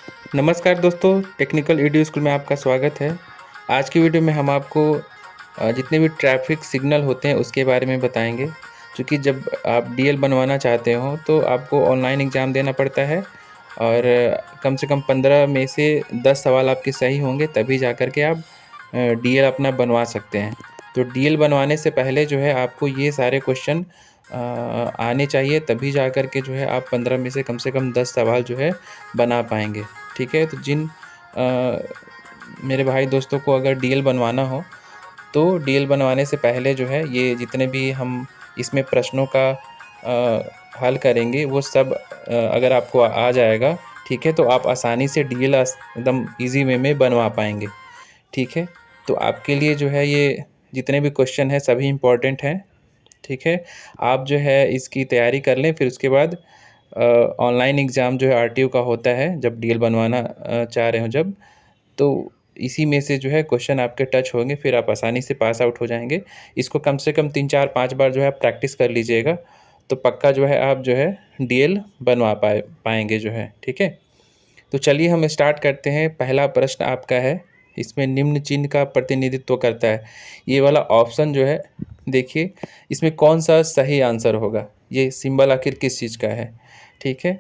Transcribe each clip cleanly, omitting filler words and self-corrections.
नमस्कार दोस्तों, technical edu school में आपका स्वागत है। आज की वीडियो में हम आपको जितने भी ट्रैफिक सिग्नल होते हैं उसके बारे में बताएंगे। क्योंकि जब आप डीएल बनवाना चाहते हो तो आपको ऑनलाइन एग्ज़ाम देना पड़ता है और कम से कम 15 में से 10 सवाल आपके सही होंगे, तभी जा कर के आप डीएल अपना बनवा सकते हैं। तो डीएल बनवाने से पहले जो है आपको ये सारे क्वेश्चन आने चाहिए, तभी जा कर के जो है आप 15 में से कम 10 सवाल जो है बना पाएंगे। ठीक है, तो जिन मेरे भाई दोस्तों को अगर डीएल बनवाना हो तो डीएल बनवाने से पहले जो है ये जितने भी हम इसमें प्रश्नों का हल करेंगे वो सब अगर आपको आ जाएगा, ठीक है, तो आप आसानी से डीएल एकदम इजी वे में बनवा पाएंगे। ठीक है, तो आपके लिए जो है ये जितने भी क्वेश्चन हैं सभी इम्पोर्टेंट हैं। ठीक है, आप जो है इसकी तैयारी कर लें, फिर उसके बाद ऑनलाइन एग्ज़ाम जो है आरटीओ का होता है जब डीएल बनवाना चाह रहे हो जब, तो इसी में से जो है क्वेश्चन आपके टच होंगे, फिर आप आसानी से पास आउट हो जाएंगे। इसको कम से कम 3 4 5 बार जो है आप प्रैक्टिस कर लीजिएगा, तो पक्का जो है आप जो है डीएल बनवा पाएंगे जो है। ठीक है, तो चलिए हम स्टार्ट करते हैं। पहला प्रश्न आपका है, इसमें निम्न चिन्ह का प्रतिनिधित्व करता है। ये वाला ऑप्शन जो है देखिए, इसमें कौन सा सही आंसर होगा, ये सिंबल आखिर किस चीज़ का है। ठीक है,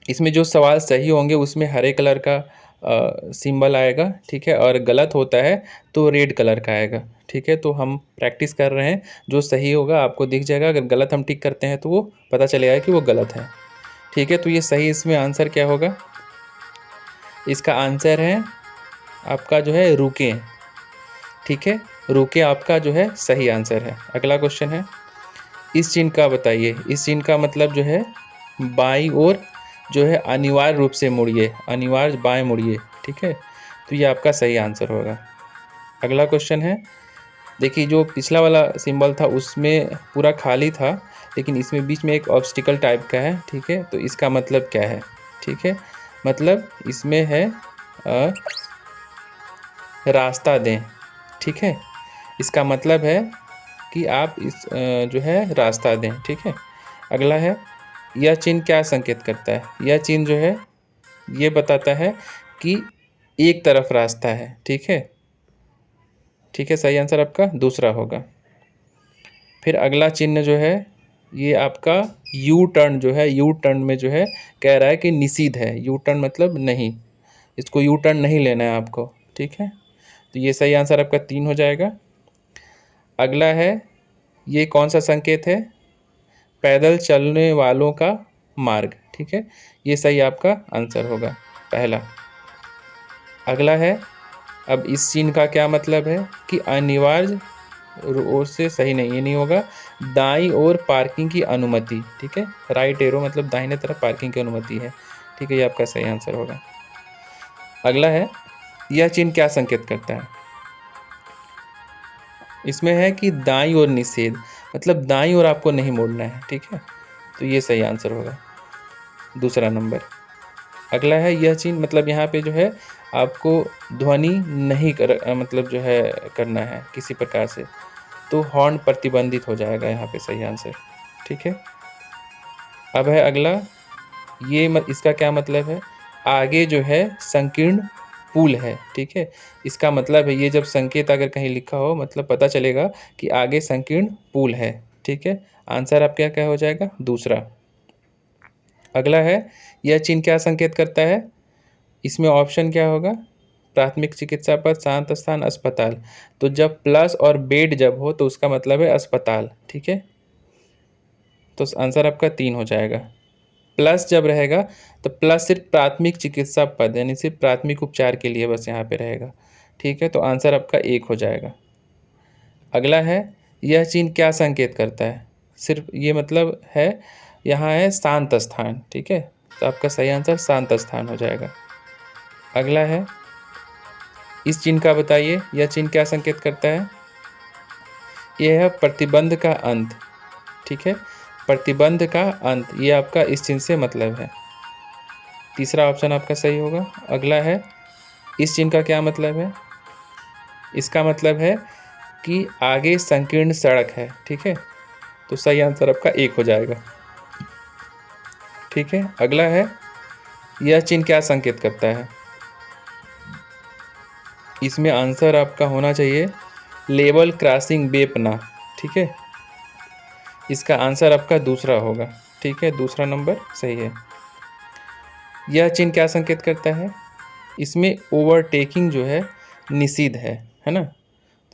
इसमें जो सवाल सही होंगे उसमें हरे कलर का सिंबल आएगा। ठीक है, और गलत होता है तो रेड कलर का आएगा। ठीक है, तो हम प्रैक्टिस कर रहे हैं, जो सही होगा आपको दिख जाएगा, अगर गलत हम टिक करते हैं तो वो पता चलेगा कि वो गलत है। ठीक है, तो ये सही इसमें आंसर क्या होगा, इसका आंसर है आपका जो है रुके। ठीक है, रुके आपका जो है सही आंसर है। अगला क्वेश्चन है, इस चिन्ह का बताइए। इस चिन्ह का मतलब जो है बाईं ओर जो है अनिवार्य रूप से मुड़िए, अनिवार्य बाएं मुड़िए। ठीक है, तो ये आपका सही आंसर होगा। अगला क्वेश्चन है, देखिए जो पिछला वाला सिंबल था उसमें पूरा खाली था, लेकिन इसमें बीच में एक ऑब्स्टिकल टाइप का है। ठीक है, तो इसका मतलब क्या है। ठीक है, मतलब इसमें है रास्ता दें। ठीक है, इसका मतलब है कि आप इस जो है रास्ता दें। ठीक है, अगला है, यह चिन्ह क्या संकेत करता है। यह चिन्ह जो है ये बताता है कि एक तरफ रास्ता है। ठीक है, ठीक है, सही आंसर आपका दूसरा होगा। फिर अगला चिन्ह जो है ये आपका यू टर्न जो है, यू टर्न में जो है कह रहा है कि निषिद्ध है। यू टर्न मतलब नहीं, इसको यू टर्न नहीं लेना है आपको। ठीक है, तो ये सही आंसर आपका 3 हो जाएगा। अगला है, ये कौन सा संकेत है, पैदल चलने वालों का मार्ग। ठीक है, ये सही आपका आंसर होगा पहला। अगला है, अब इस चिन्ह का क्या मतलब है कि अनिवार्य ओर से सही नहीं, ये नहीं होगा, दाईं ओर पार्किंग की अनुमति। ठीक है, राइट एरो मतलब दाहिने तरफ पार्किंग की अनुमति है। ठीक है, ये आपका सही आंसर होगा। अगला है, यह चिन्ह क्या संकेत करता है। इसमें है कि दाईं ओर निषेध, मतलब दाईं ओर आपको नहीं मुड़ना है। ठीक है, तो ये सही आंसर होगा दूसरा नंबर। अगला है, यह चिन्ह मतलब यहाँ पे जो है आपको ध्वनि नहीं मतलब जो है करना है किसी प्रकार से, तो हॉर्न प्रतिबंधित हो जाएगा यहाँ पे सही आंसर। ठीक है, अब है अगला, ये इसका क्या मतलब है, आगे जो है संकीर्ण पुल है। ठीक है, इसका मतलब है ये जब संकेत अगर कहीं लिखा हो मतलब पता चलेगा कि आगे संकीर्ण पुल है। ठीक है, आंसर आप क्या क्या हो जाएगा दूसरा। अगला है, यह चिन्ह क्या संकेत करता है। इसमें ऑप्शन क्या होगा, प्राथमिक चिकित्सा पद, शांत स्थान, अस्पताल। तो जब प्लस और बेड जब हो तो उसका मतलब है अस्पताल। ठीक है, तो आंसर आपका 3 हो जाएगा। प्लस जब रहेगा तो प्लस सिर्फ प्राथमिक चिकित्सा पद यानी सिर्फ प्राथमिक उपचार के लिए बस यहाँ पे रहेगा। ठीक है, तो आंसर आपका 1 हो जाएगा। अगला है, यह चिन्ह क्या संकेत करता है, सिर्फ ये मतलब है यहाँ है शांत स्थान। ठीक है, तो आपका सही आंसर शांत स्थान हो जाएगा। अगला है, इस चिन्ह का बताइए, यह चिन्ह क्या संकेत करता है। यह है प्रतिबंध का अंत। ठीक है, प्रतिबंध का अंत, ये आपका इस चिन्ह से मतलब है। तीसरा ऑप्शन आपका सही होगा। अगला है, इस चिन्ह का क्या मतलब है। इसका मतलब है कि आगे संकीर्ण सड़क है। ठीक है, तो सही आंसर आपका 1 हो जाएगा। ठीक है, अगला है, यह चिन्ह क्या संकेत करता है? इसमें आंसर आपका होना चाहिए लेवल क्रॉसिंग बेपना। ठीक है, इसका आंसर आपका दूसरा होगा। ठीक है, दूसरा नंबर सही है। यह चिन्ह क्या संकेत करता है? इसमें ओवरटेकिंग जो है निषिद्ध है ना?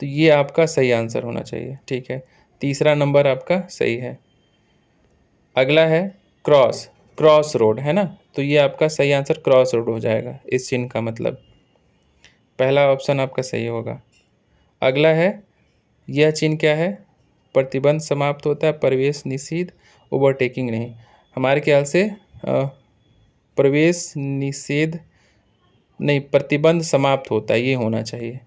तो ये आपका सही आंसर होना चाहिए। ठीक है, तीसरा नंबर आपका सही है। अगला है क्रॉस, क्रॉस रोड है ना? तो ये आपका सही आंसर क्रॉस रोड हो जाएगा इस चिन्ह का मतलब। पहला ऑप्शन आपका सही होगा। अगला है, यह चिन्ह क्या है? प्रतिबंध समाप्त होता है, प्रवेश निषिद्ध, ओवरटेकिंग नहीं। हमारे ख्याल से प्रवेश निषेध नहीं, प्रतिबंध समाप्त होता है, ये होना चाहिए।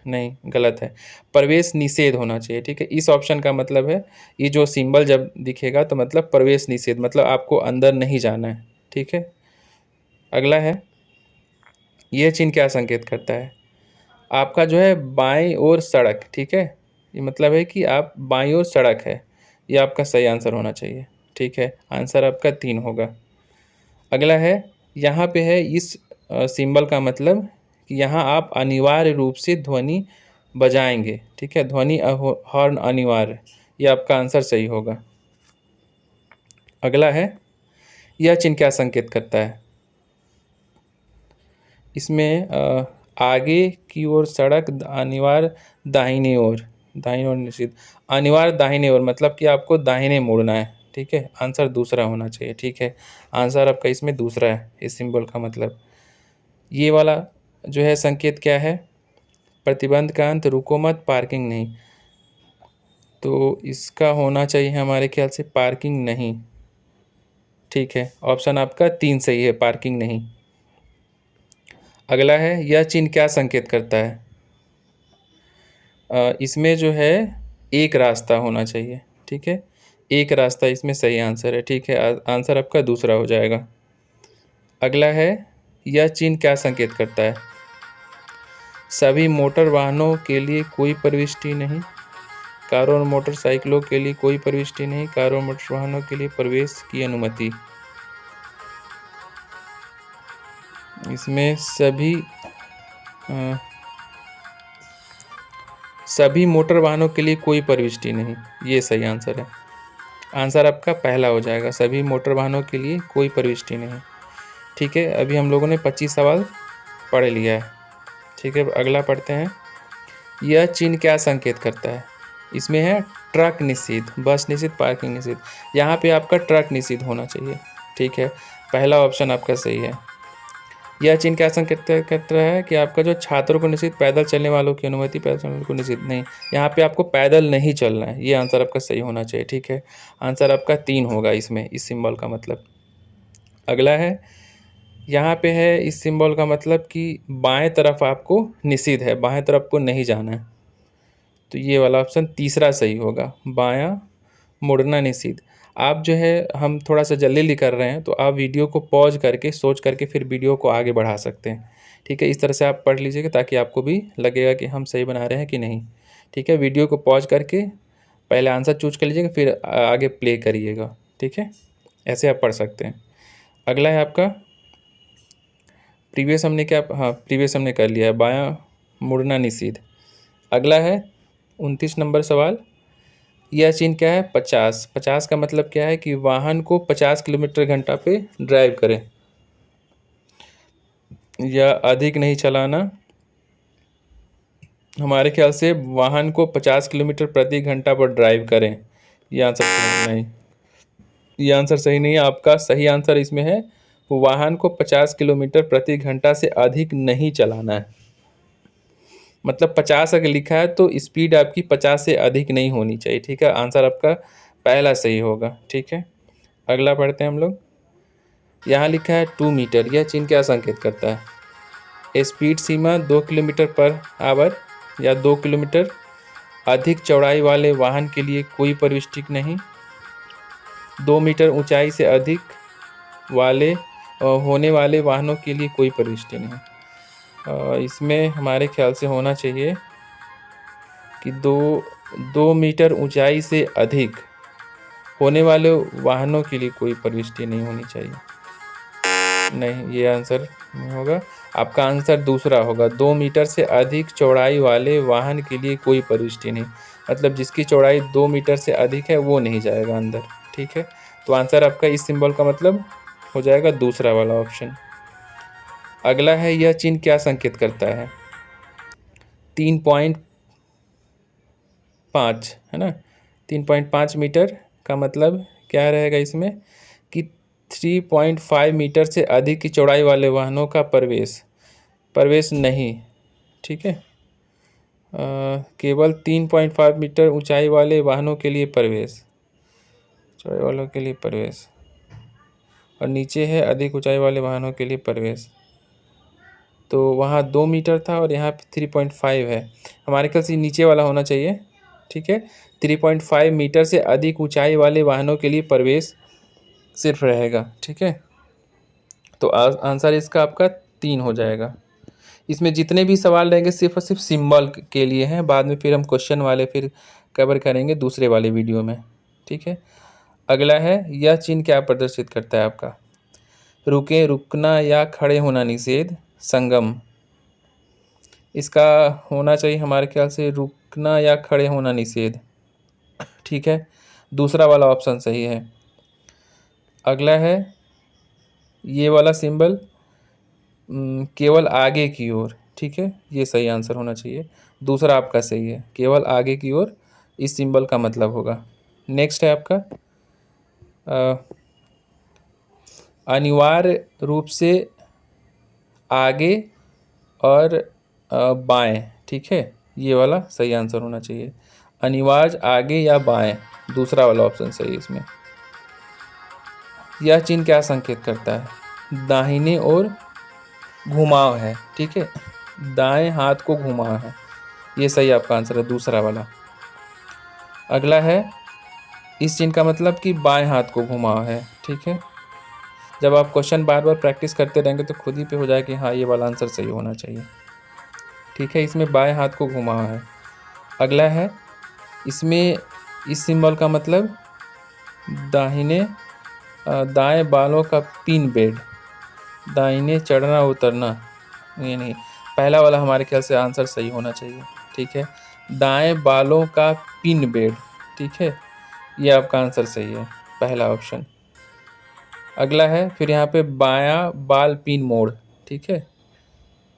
नहीं, गलत है, प्रवेश निषेध होना चाहिए। ठीक है, इस ऑप्शन का मतलब है, ये जो सिंबल जब दिखेगा तो मतलब प्रवेश निषेध, मतलब आपको अंदर नहीं जाना है। ठीक है, अगला है, यह चिन्ह क्या संकेत करता है? आपका जो है बाईं ओर सड़क। ठीक है, ये मतलब है कि आप बाईं ओर सड़क है, ये आपका सही आंसर होना चाहिए। ठीक है, आंसर आपका 3 होगा। अगला है, यहाँ पे है इस सिंबल का मतलब कि यहाँ आप अनिवार्य रूप से ध्वनि बजाएंगे। ठीक है, ध्वनि हॉर्न अनिवार्य, ये आपका आंसर सही होगा। अगला है, यह चिन्ह क्या संकेत करता है? इसमें आगे की ओर सड़क, अनिवार्य दाहिनी ओर, दाहिनी ओर निश्चित, अनिवार्य दाहिनी ओर मतलब कि आपको दाहिने मुड़ना है। ठीक है, आंसर दूसरा होना चाहिए। ठीक है, आंसर आपका इसमें दूसरा है इस सिंबल का मतलब। ये वाला जो है संकेत क्या है? प्रतिबंध का अंत, रुको मत, पार्किंग नहीं। तो इसका होना चाहिए हमारे ख्याल से पार्किंग नहीं। ठीक है, ऑप्शन आपका 3 सही है, पार्किंग नहीं। अगला है, यह चिन्ह क्या संकेत करता है? इसमें जो है एक रास्ता होना चाहिए। ठीक है, एक रास्ता इसमें सही आंसर है। ठीक है, आंसर आपका दूसरा हो जाएगा। अगला है, यह चिन्ह क्या संकेत करता है? सभी मोटर वाहनों के लिए कोई प्रविष्टि नहीं, कारों और मोटरसाइकिलों के लिए कोई प्रविष्टि नहीं, कारों और मोटर वाहनों के लिए प्रवेश की अनुमति। इसमें सभी मोटर वाहनों के लिए कोई प्रविष्टि नहीं, ये सही आंसर है। आंसर आपका पहला हो जाएगा, सभी मोटर वाहनों के लिए कोई प्रविष्टि नहीं। ठीक है, अभी हम लोगों ने 25 सवाल पढ़ लिया है। ठीक है, अगला पढ़ते हैं। यह चिन्ह क्या संकेत करता है? इसमें है ट्रक निषिद्ध, बस निषिद्ध, पार्किंग निषिद्ध। यहाँ पे आपका ट्रक निषिद्ध होना चाहिए। ठीक है, पहला ऑप्शन आपका सही है। यह चिन्ह क्या संकेत करता है कि आपका जो छात्रों को निषिद्ध, पैदल चलने वालों की अनुमति, पैदल चलने वालों को निषिद्ध नहीं। यहाँ पे आपको पैदल नहीं चलना है, ये आंसर आपका सही होना चाहिए। ठीक है, आंसर आपका 3 होगा इसमें, इस सिंबल का मतलब। अगला है, यहाँ पे है इस सिंबल का मतलब कि बाएं तरफ आपको निषिद्ध है, बाएं तरफ को नहीं जाना है। तो ये वाला ऑप्शन तीसरा सही होगा, बायां मुड़ना निषिद्ध। आप जो है, हम थोड़ा सा जल्दी कर रहे हैं तो आप वीडियो को पॉज करके सोच करके फिर वीडियो को आगे बढ़ा सकते हैं। ठीक है, इस तरह से आप पढ़ लीजिएगा ताकि आपको भी लगेगा कि हम सही बना रहे हैं कि नहीं। ठीक है, वीडियो को पॉज करके पहले आंसर चूज कर लीजिएगा, फिर आगे प्ले करिएगा। ठीक है, ऐसे आप पढ़ सकते हैं। अगला है आपका, प्रीवियस हमने क्या, हाँ प्रीवियस हमने कर लिया है, बायां मुड़ना निषिद्ध। अगला है 29 नंबर सवाल। यह चिन्ह क्या है? 50। 50 का मतलब क्या है कि वाहन को 50 किलोमीटर घंटा पे ड्राइव करें या अधिक नहीं चलाना। हमारे ख्याल से वाहन को 50 किलोमीटर प्रति घंटा पर ड्राइव करें, यह आंसर सही नहीं, ये आंसर सही नहीं है। आपका सही आंसर इसमें है, वाहन को 50 किलोमीटर प्रति घंटा से अधिक नहीं चलाना है। मतलब 50 अगर लिखा है तो स्पीड आपकी 50 से अधिक नहीं होनी चाहिए। ठीक है, आंसर आपका पहला सही होगा। ठीक है, अगला पढ़ते हैं हम लोग। यहाँ लिखा है 2 मीटर, यह चिन्ह क्या संकेत करता है? स्पीड सीमा 2 किलोमीटर पर आवर या 2 किलोमीटर, अधिक चौड़ाई वाले वाहन के लिए कोई प्रविष्टि नहीं, 2 मीटर ऊंचाई से अधिक वाले होने वाले वाहनों के लिए कोई प्रविष्टि नहीं। इसमें हमारे ख्याल से होना चाहिए कि 2 मीटर ऊंचाई से अधिक होने वाले वाहनों के लिए कोई प्रविष्टि नहीं होनी चाहिए। नहीं, ये आंसर नहीं होगा। आपका आंसर दूसरा होगा, 2 मीटर से अधिक चौड़ाई वाले वाहन के लिए कोई प्रविष्टि नहीं। मतलब जिसकी चौड़ाई 2 मीटर से अधिक है वो नहीं जाएगा अंदर, ठीक है। तो आंसर आपका इस सिंबल का मतलब हो जाएगा दूसरा वाला ऑप्शन। अगला है, यह चिन्ह क्या संकेत करता है? 3.5 है ना, 3.5 मीटर का मतलब क्या रहेगा इसमें कि 3.5 मीटर से अधिक की चौड़ाई वाले वाहनों का प्रवेश नहीं, ठीक है। केवल 3.5 मीटर ऊंचाई वाले वाहनों के लिए प्रवेश, चौड़ाई वालों के लिए प्रवेश, और नीचे है अधिक ऊंचाई वाले वाहनों के लिए प्रवेश। तो वहाँ 2 मीटर था और यहाँ पे 3.5 है। हमारे ख्याल से नीचे वाला होना चाहिए, ठीक है। 3.5 मीटर से अधिक ऊंचाई वाले वाहनों के लिए प्रवेश सिर्फ रहेगा, ठीक है। तो आंसर इसका आपका 3 हो जाएगा। इसमें जितने भी सवाल रहेंगे सिर्फ और सिर्फ सिंबल के लिए हैं, बाद में फिर हम क्वेश्चन वाले फिर कवर करेंगे दूसरे वाले वीडियो में, ठीक है। अगला है, यह चिन्ह क्या प्रदर्शित करता है आपका? रुके, रुकना या खड़े होना निषेध, संगम। इसका होना चाहिए हमारे ख्याल से रुकना या खड़े होना निषेध, ठीक है। दूसरा वाला ऑप्शन सही है। अगला है, ये वाला सिंबल केवल आगे की ओर, ठीक है, ये सही आंसर होना चाहिए। दूसरा आपका सही है, केवल आगे की ओर इस सिंबल का मतलब होगा। नेक्स्ट है आपका अनिवार्य रूप से आगे और बाएं, ठीक है, ये वाला सही आंसर होना चाहिए। अनिवार्य आगे या बाएं, दूसरा वाला ऑप्शन सही है इसमें। यह चिन्ह क्या संकेत करता है? दाहिने ओर घुमाव है, ठीक है, दाएं हाथ को घुमाव है, ये सही आपका आंसर है, दूसरा वाला। अगला है, इस चिन्ह का मतलब कि बाएं हाथ को घुमाव है, ठीक है। जब आप क्वेश्चन बार बार प्रैक्टिस करते रहेंगे तो खुद ही पे हो जाए कि हाँ ये वाला आंसर सही होना चाहिए, ठीक है। इसमें बाएं हाथ को घुमाव है। अगला है, इसमें इस सिंबल का मतलब दाएं बालों का पिन बेड, दाहिने चढ़ना उतरना, ये नहीं, पहला वाला हमारे ख्याल से आंसर सही होना चाहिए, ठीक है। दाएं बालों का पिन बेड, ठीक है, ये आपका आंसर सही है, पहला ऑप्शन। अगला है, फिर यहाँ पे बायां बाल पिन मोड़, ठीक है,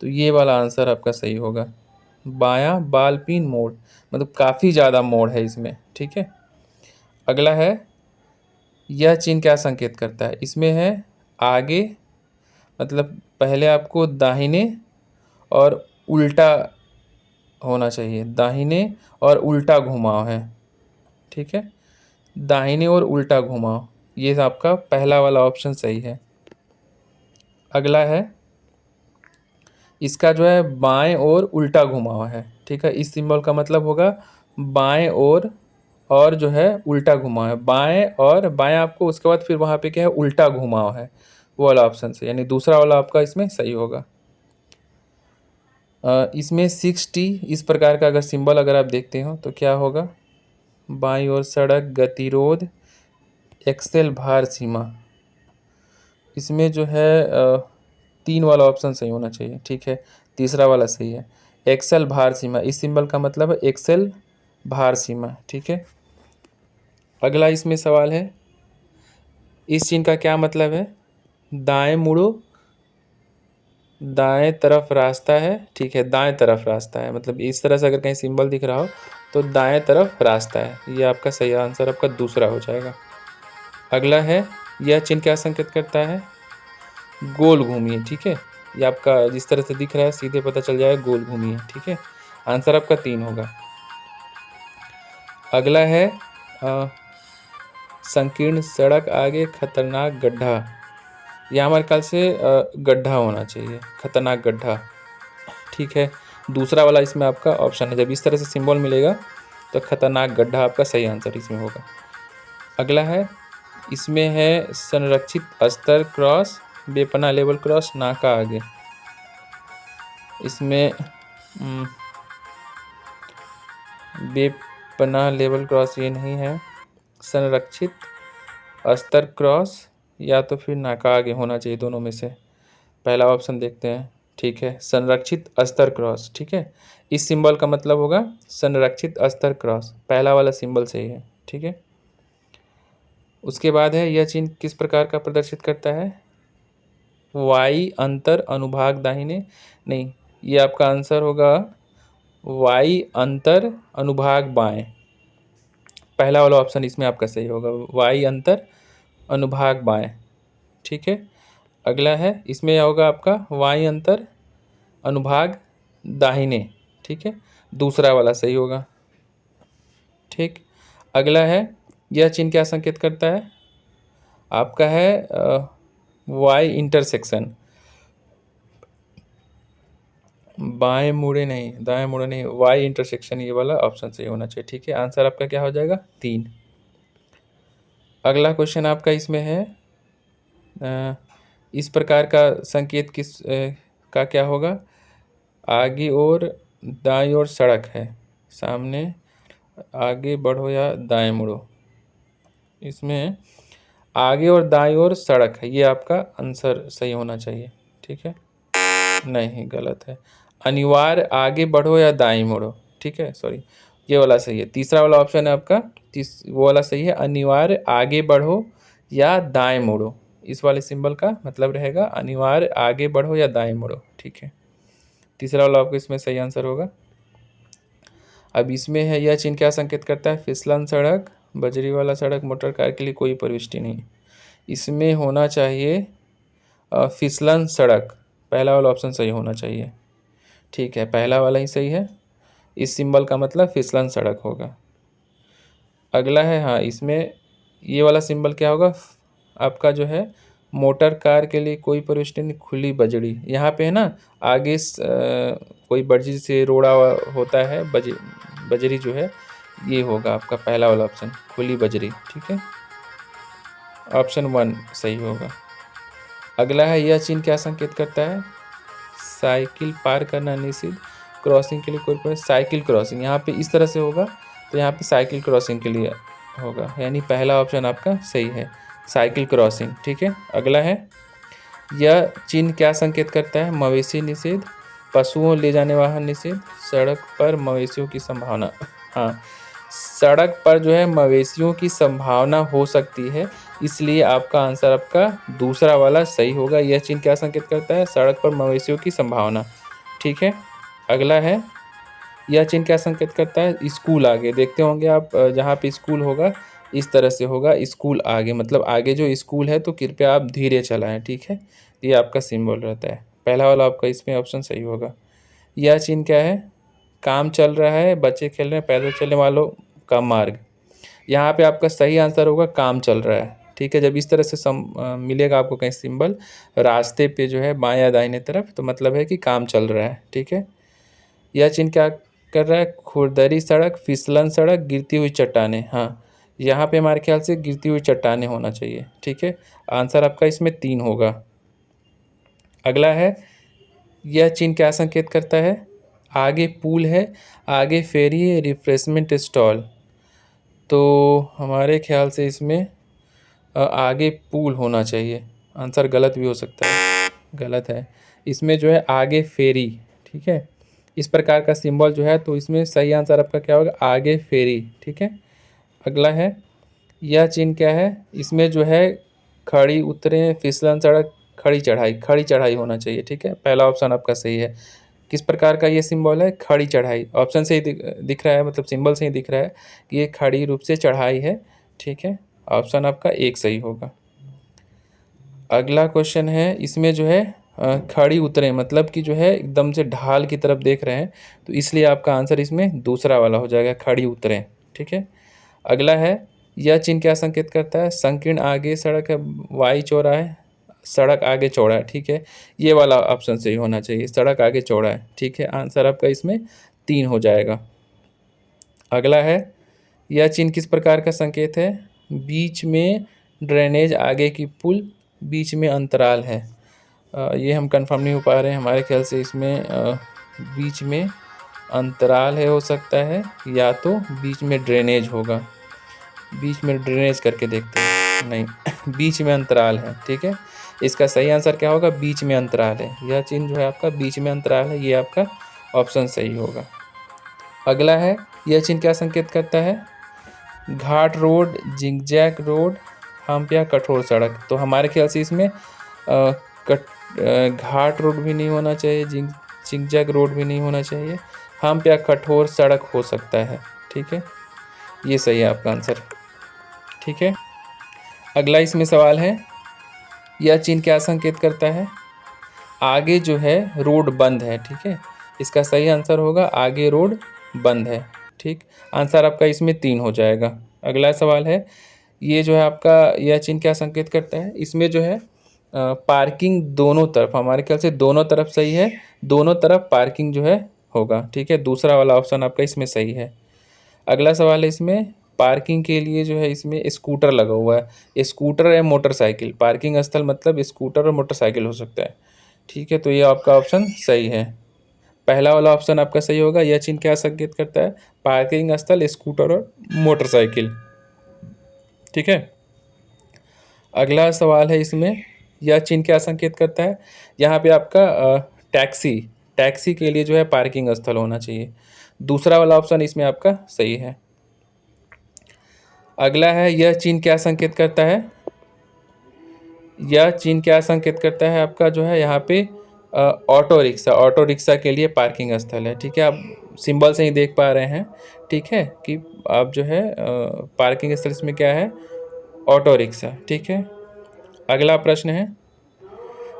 तो ये वाला आंसर आपका सही होगा, बायां बाल पिन मोड़, मतलब काफ़ी ज़्यादा मोड़ है इसमें, ठीक है। अगला है, यह चिन्ह क्या संकेत करता है? इसमें है आगे, मतलब पहले आपको दाहिने और उल्टा होना चाहिए, दाहिने और उल्टा घुमाव है, ठीक है, दाहिने और उल्टा घुमाव, ये आपका पहला वाला ऑप्शन सही है। अगला है, इसका जो है बाएं और उल्टा घुमाव है, ठीक है, इस सिंबल का मतलब होगा बाएं और जो है उल्टा घुमाव है, बाएं और बाएं आपको, उसके बाद फिर वहाँ पे क्या है उल्टा घुमाव है, वो वाला ऑप्शन से, यानी दूसरा वाला आपका इसमें सही होगा। इसमें 6T इस प्रकार का अगर सिंबल अगर आप देखते हो तो क्या होगा? बाईं ओर सड़क, गतिरोध, एक्सेल भार सीमा, इसमें जो है 3 वाला ऑप्शन सही होना चाहिए, ठीक है, तीसरा वाला सही है। एक्सेल भार सीमा, इस सिंबल का मतलब है एक्सेल भार सीमा, ठीक है। अगला इसमें सवाल है, इस चिन्ह का क्या मतलब है? दाएं मुड़ो, दाएं तरफ रास्ता है, ठीक है, दाएं तरफ रास्ता है, मतलब इस तरह से अगर कहीं सिंबल दिख रहा हो तो दाएं तरफ रास्ता है, ये आपका सही आंसर आपका दूसरा हो जाएगा। अगला है, यह चिन्ह क्या संकेत करता है? गोल घूमिए, ठीक है, ये आपका जिस तरह से दिख रहा है सीधे पता चल जाएगा गोल घूमिए, ठीक है, आंसर आपका 3 होगा। अगला है संकीर्ण सड़क आगे खतरनाक गड्ढा, यह हमारे ख्याल से गड्ढा होना चाहिए, खतरनाक गड्ढा, ठीक है, दूसरा वाला इसमें आपका ऑप्शन है, जब इस तरह से सिंबल मिलेगा तो खतरनाक गड्ढा आपका सही आंसर इसमें होगा। अगला है, इसमें है संरक्षित स्तर क्रॉस, बेपना लेवल क्रॉस, नाका आगे, इसमें बेपना लेवल क्रॉस ये नहीं है, संरक्षित स्तर क्रॉस या तो फिर नाका आगे होना चाहिए, दोनों में से पहला ऑप्शन देखते हैं। ठीक है, संरक्षित स्तर क्रॉस। ठीक है, इस सिंबल का मतलब होगा संरक्षित स्तर क्रॉस, पहला वाला सिंबल सही है। ठीक है, उसके बाद है यह चिन्ह किस प्रकार का प्रदर्शित करता है? वाई अंतर अनुभाग दाहिने, नहीं, ये आपका आंसर होगा वाई अंतर अनुभाग बाएं। पहला वाला ऑप्शन इसमें आपका सही होगा, वाई अंतर अनुभाग बाएं। ठीक है, अगला है, इसमें होगा आपका वाई अंतर अनुभाग दाहिने। ठीक है, दूसरा वाला सही होगा। ठीक, अगला है, यह चिन्ह क्या संकेत करता है? आपका है वाई इंटरसेक्शन, बाएं मुड़े नहीं, दाएं मुड़े नहीं, वाई इंटरसेक्शन, ये वाला ऑप्शन सही होना चाहिए। ठीक है, आंसर आपका क्या हो जाएगा? 3। अगला क्वेश्चन आपका इसमें है इस प्रकार का संकेत किस का क्या होगा? आगे और दाईं ओर सड़क है, सामने आगे बढ़ो या दाएं मुड़ो। इसमें आगे और दाईं ओर सड़क है, ये आपका आंसर सही होना चाहिए। ठीक है, नहीं, गलत है। अनिवार्य आगे बढ़ो या दाएं मुड़ो। ठीक है, सॉरी, ये वाला सही है। तीसरा वाला ऑप्शन है आपका, वो वाला सही है, अनिवार्य आगे बढ़ो या दाएं मुड़ो। इस वाले सिंबल का मतलब रहेगा अनिवार्य आगे बढ़ो या दाएं मुड़ो। ठीक है, तीसरा वाला आपका इसमें सही आंसर होगा। अब इसमें है, यह चिन्ह क्या संकेत करता है? फिसलन सड़क, बजरी वाला सड़क, मोटर कार के लिए कोई प्रविष्टि नहीं। इसमें होना चाहिए फिसलन सड़क, पहला वाला ऑप्शन सही होना चाहिए। ठीक है, पहला वाला ही सही है, इस सिंबल का मतलब फिसलन सड़क होगा। अगला है, हाँ, इसमें ये वाला सिंबल क्या होगा? आपका जो है मोटर कार के लिए कोई प्रविष्टि नहीं, खुली बजड़ी। यहाँ पे है ना, आगे कोई बजरी से रोड़ा होता है, बजरी जो है, ये होगा आपका पहला वाला ऑप्शन, खुली बजरी। ठीक है, ऑप्शन 1 सही होगा। अगला है, यह चिन्ह क्या संकेत करता है? साइकिल पार करना निषिद्ध, क्रॉसिंग के लिए कोई साइकिल क्रॉसिंग, यहाँ पे इस तरह से होगा, तो यहाँ पे साइकिल क्रॉसिंग के लिए होगा, यानी पहला ऑप्शन आपका सही है, साइकिल क्रॉसिंग। ठीक है, अगला है, यह चिन्ह क्या संकेत करता है? मवेशी निषेध, पशुओं ले जाने वाहन निषेध, सड़क पर मवेशियों की संभावना। हाँ, सड़क पर जो है मवेशियों की संभावना हो सकती है, इसलिए आपका आंसर आपका दूसरा वाला सही होगा। यह चिन्ह क्या संकेत करता है? सड़क पर मवेशियों की संभावना। ठीक है, अगला है, यह चिन्ह क्या संकेत करता है? स्कूल आगे, देखते होंगे आप, जहाँ पे स्कूल होगा इस तरह से होगा, स्कूल आगे, मतलब आगे जो स्कूल है, तो कृपया आप धीरे चलाएं। ठीक है, ये आपका सिंबल रहता है, पहला वाला आपका इसमें ऑप्शन सही होगा। यह चिन्ह क्या है? काम चल रहा है, बच्चे खेल रहे हैं, पैदल चलने वालों का मार्ग, यहाँ पे आपका सही आंसर होगा काम चल रहा है। ठीक है, जब इस तरह से मिलेगा आपको कहीं सिंबल रास्ते पे जो है बाएं या दाहिने तरफ, तो मतलब है कि काम चल रहा है। ठीक है, यह चिन्ह क्या कर रहा है? खुरदरी सड़क, फिसलन सड़क, गिरती हुई चट्टानें। हाँ, यहाँ पे हमारे ख्याल से गिरती हुई चट्टानें होना चाहिए। ठीक है, आंसर आपका इसमें 3 होगा। अगला है, यह चिन्ह क्या संकेत करता है? आगे पुल है, आगे फेरी है, रिफ्रेशमेंट स्टॉल, तो हमारे ख्याल से इसमें आगे पुल होना चाहिए। आंसर गलत भी हो सकता है, गलत है, इसमें जो है आगे फेरी। ठीक है, इस प्रकार का सिंबल जो है, तो इसमें सही आंसर आपका क्या होगा? आगे फेरी। ठीक है, अगला है, यह चिन्ह क्या है? इसमें जो है खड़ी उतरे, फिसलन सड़क, खड़ी चढ़ाई, खड़ी चढ़ाई होना चाहिए। ठीक है, पहला ऑप्शन आपका सही है। किस प्रकार का ये सिंबल है? खड़ी चढ़ाई, ऑप्शन से ही दिख रहा है, मतलब सिंबल से ही दिख रहा है कि ये खड़ी रूप से चढ़ाई है। ठीक है, ऑप्शन आपका 1 सही होगा। अगला क्वेश्चन है, इसमें जो है खड़ी उतरे, मतलब कि जो है एकदम से ढाल की तरफ देख रहे हैं, तो इसलिए आपका आंसर इसमें दूसरा वाला हो जाएगा, खड़ी उतरे। ठीक है, अगला है, यह चिन्ह क्या संकेत करता है? संकीर्ण आगे सड़क है, वाई चौड़ा है, सड़क आगे चौड़ा है। ठीक है, ये वाला ऑप्शन सही होना चाहिए, सड़क आगे चौड़ा है। ठीक है, आंसर आपका इसमें 3 हो जाएगा। अगला है, यह चिन्ह किस प्रकार का संकेत है? बीच में ड्रेनेज, आगे की पुल, बीच में अंतराल है। ये हम कंफर्म नहीं हो पा रहे हैं, हमारे ख्याल से इसमें बीच में अंतराल है, हो सकता है, या तो बीच में ड्रेनेज होगा। बीच में ड्रेनेज करके देखते हैं, नहीं बीच में अंतराल है। ठीक है, इसका सही आंसर क्या होगा? बीच में अंतराल है। यह चिन्ह जो है आपका बीच में अंतराल है, ये आपका ऑप्शन सही होगा। अगला है, यह चिन्ह क्या संकेत करता है? घाट रोड, जिगजैग रोड, हम्प या कठोर सड़क। तो हमारे ख्याल से इसमें घाट रोड भी नहीं होना चाहिए, जिगजैग रोड भी नहीं होना चाहिए, हम्प या कठोर सड़क हो सकता है। ठीक है, ये सही है आपका आंसर। ठीक है, अगला इसमें सवाल है, यह चिन्ह क्या संकेत करता है? आगे जो है रोड बंद है। ठीक है, इसका सही आंसर होगा आगे रोड बंद है। ठीक, आंसर आपका इसमें 3 हो जाएगा। अगला सवाल है, ये जो है आपका यह चिन्ह क्या संकेत करता है? इसमें जो है पार्किंग दोनों तरफ, हमारे ख्याल से दोनों तरफ सही है, दोनों तरफ पार्किंग जो है होगा। ठीक है, दूसरा वाला ऑप्शन आपका इसमें सही है। अगला सवाल है, इसमें पार्किंग के लिए जो है इसमें स्कूटर लगा हुआ है, स्कूटर या मोटरसाइकिल, पार्किंग स्थल मतलब स्कूटर और मोटरसाइकिल हो सकता है। ठीक है, तो ये आपका ऑप्शन सही है। पहला वाला ऑप्शन आपका सही होगा। यह चिन्ह क्या संकेत करता है? पार्किंग स्थल, स्कूटर और मोटरसाइकिल। ठीक है, अगला सवाल है, इसमें यह चिन्ह क्या संकेत करता है? यहाँ पे आपका टैक्सी, टैक्सी के लिए जो है पार्किंग स्थल होना चाहिए। दूसरा वाला ऑप्शन इसमें आपका सही है। अगला है, यह चिन्ह क्या संकेत करता है? यह चिन्ह क्या संकेत करता है आपका जो है यहाँ पे ऑटो रिक्शा, ऑटो रिक्शा के लिए पार्किंग स्थल है। ठीक है, आप सिंबल से ही देख पा रहे हैं। ठीक है, कि आप जो है पार्किंग स्थल इसमें क्या है? Auto rickshaw. ठीक है, अगला प्रश्न है,